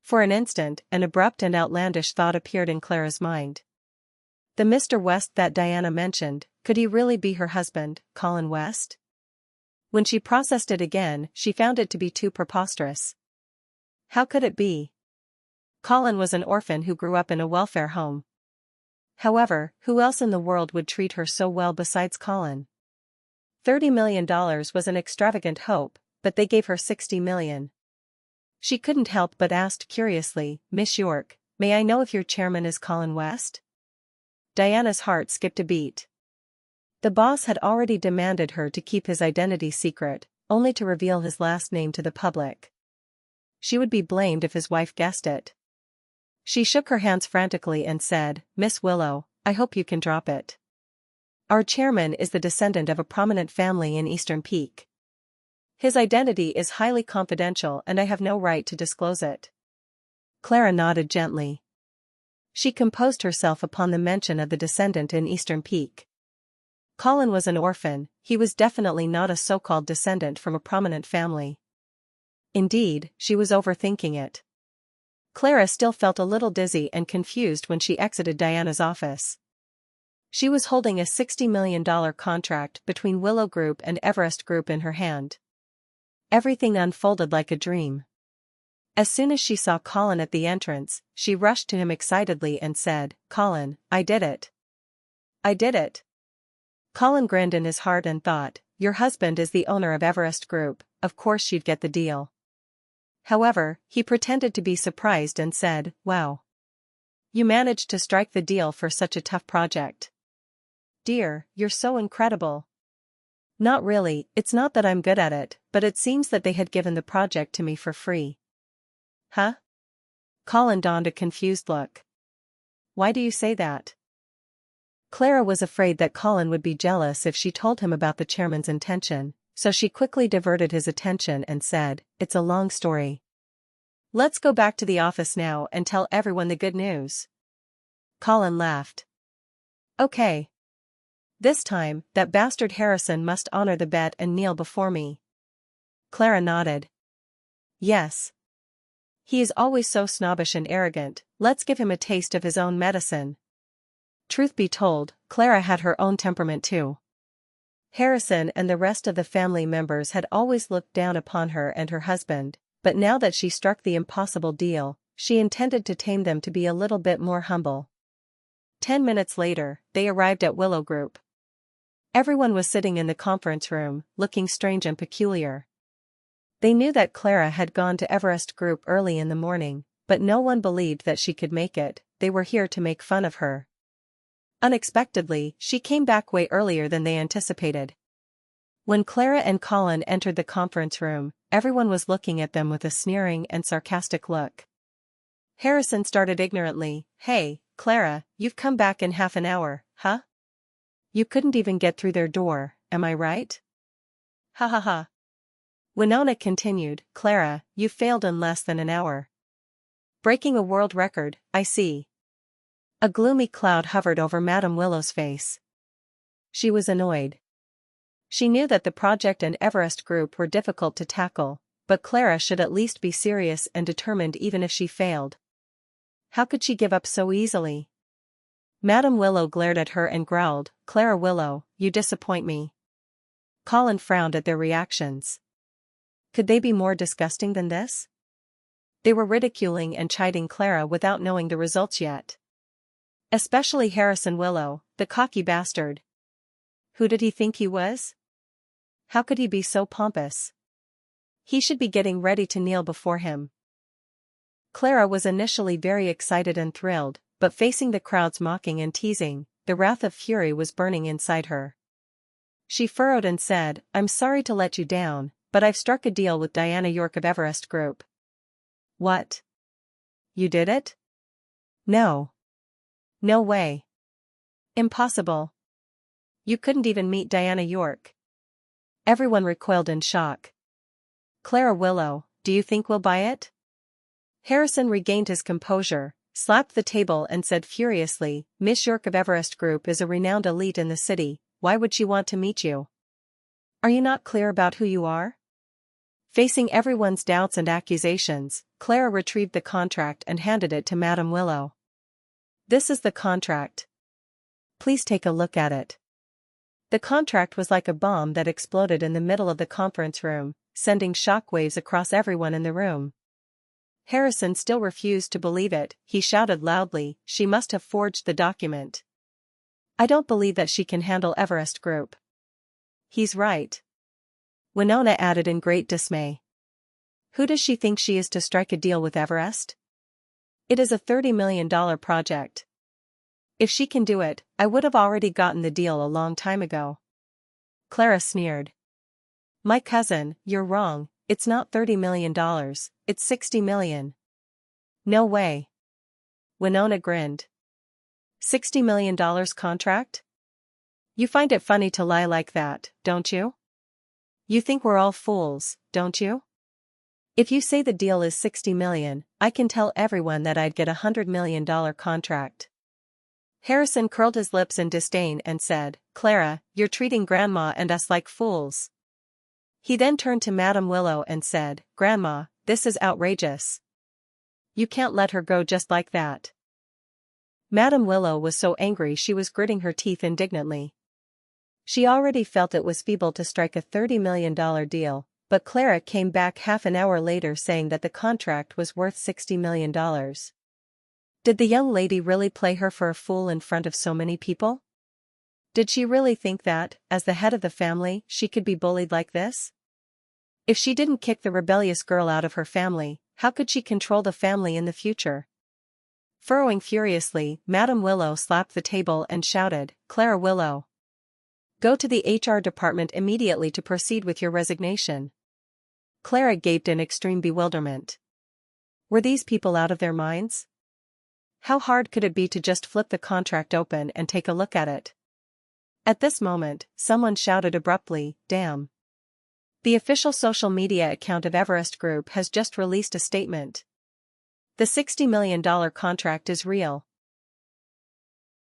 For an instant, an abrupt and outlandish thought appeared in Clara's mind. The Mr. West that Diana mentioned, could he really be her husband, Colin West? When she processed it again, she found it to be too preposterous. How could it be? Colin was an orphan who grew up in a welfare home. However, who else in the world would treat her so well besides Colin? $30 million was an extravagant hope, but they gave her $60 million. She couldn't help but asked curiously, "Miss York, may I know if your chairman is Colin West?" Diana's heart skipped a beat. The boss had already demanded her to keep his identity secret, only to reveal his last name to the public. She would be blamed if his wife guessed it. She shook her hands frantically and said, "Miss Willow, I hope you can drop it. Our chairman is the descendant of a prominent family in Eastern Peak. His identity is highly confidential and I have no right to disclose it." Clara nodded gently. She composed herself upon the mention of the descendant in Eastern Peak. Colin was an orphan, he was definitely not a so-called descendant from a prominent family. Indeed, she was overthinking it. Clara still felt a little dizzy and confused when she exited Diana's office. She was holding a $60 million contract between Willow Group and Everest Group in her hand. Everything unfolded like a dream. As soon as she saw Colin at the entrance, she rushed to him excitedly and said, "Colin, I did it. I did it." Colin grinned in his heart and thought, "Your husband is the owner of Everest Group, of course you'd get the deal." However, he pretended to be surprised and said, "Wow. You managed to strike the deal for such a tough project. Dear, you're so incredible." "Not really, it's not that I'm good at it, but it seems that they had given the project to me for free." "Huh?" Colin donned a confused look. "Why do you say that?" Clara was afraid that Colin would be jealous if she told him about the chairman's intention, so she quickly diverted his attention and said, "It's a long story. Let's go back to the office now and tell everyone the good news." Colin laughed. "Okay. This time, that bastard Harrison must honor the bet and kneel before me." Clara nodded. "Yes. He is always so snobbish and arrogant, let's give him a taste of his own medicine." Truth be told, Clara had her own temperament too. Harrison and the rest of the family members had always looked down upon her and her husband, but now that she struck the impossible deal, she intended to tame them to be a little bit more humble. 10 minutes later, they arrived at Willow Group. Everyone was sitting in the conference room, looking strange and peculiar. They knew that Clara had gone to Everest Group early in the morning, but no one believed that she could make it. They were here to make fun of her. Unexpectedly, she came back way earlier than they anticipated. When Clara and Colin entered the conference room, everyone was looking at them with a sneering and sarcastic look. Harrison started ignorantly, "Hey, Clara, you've come back in half an hour, huh? You couldn't even get through their door, am I right? Ha ha ha." Winona continued, "Clara, you failed in less than an hour. Breaking a world record, I see." A gloomy cloud hovered over Madam Willow's face. She was annoyed. She knew that the project and Everest Group were difficult to tackle, but Clara should at least be serious and determined even if she failed. How could she give up so easily? Madam Willow glared at her and growled, "Clara Willow, you disappoint me." Colin frowned at their reactions. Could they be more disgusting than this? They were ridiculing and chiding Clara without knowing the results yet. Especially Harrison Willow, the cocky bastard. Who did he think he was? How could he be so pompous? He should be getting ready to kneel before him. Clara was initially very excited and thrilled, but facing the crowd's mocking and teasing, the wrath of fury was burning inside her. She furrowed and said, "I'm sorry to let you down, but I've struck a deal with Diana York of Everest Group." "What? You did it?" "No. No way. Impossible. You couldn't even meet Diana York." Everyone recoiled in shock. "Clara Willow, do you think we'll buy it?" Harrison regained his composure, slapped the table and said furiously, "Miss York of Everest Group is a renowned elite in the city, why would she want to meet you? Are you not clear about who you are?" Facing everyone's doubts and accusations, Clara retrieved the contract and handed it to Madam Willow. "This is the contract. Please take a look at it." The contract was like a bomb that exploded in the middle of the conference room, sending shockwaves across everyone in the room. Harrison still refused to believe it. He shouted loudly, "She must have forged the document. I don't believe that she can handle Everest Group." "He's right," Winona added in great dismay. "Who does she think she is to strike a deal with Everest? It is a $30 million project. If she can do it, I would have already gotten the deal a long time ago." Clara sneered. "My cousin, you're wrong, it's not $30 million, it's $60 million. "No way." Winona grinned. $60 million contract? You find it funny to lie like that, don't you? You think we're all fools, don't you? If you say the deal is $60 million, I can tell everyone that I'd get a $100 million contract. Harrison curled his lips in disdain and said, "Clara, you're treating Grandma and us like fools." He then turned to Madam Willow and said, "Grandma, this is outrageous. You can't let her go just like that." Madam Willow was so angry she was gritting her teeth indignantly. She already felt it was feeble to strike a $30 million deal, but Clara came back half an hour later saying that the contract was worth $60 million. Did the young lady really play her for a fool in front of so many people? Did she really think that, as the head of the family, she could be bullied like this? If she didn't kick the rebellious girl out of her family, how could she control the family in the future? Furrowing furiously, Madam Willow slapped the table and shouted, "Clara Willow! Go to the HR department immediately to proceed with your resignation." Clara gaped in extreme bewilderment. Were these people out of their minds? How hard could it be to just flip the contract open and take a look at it? At this moment, someone shouted abruptly, "Damn." The official social media account of Everest Group has just released a statement. The $60 million contract is real.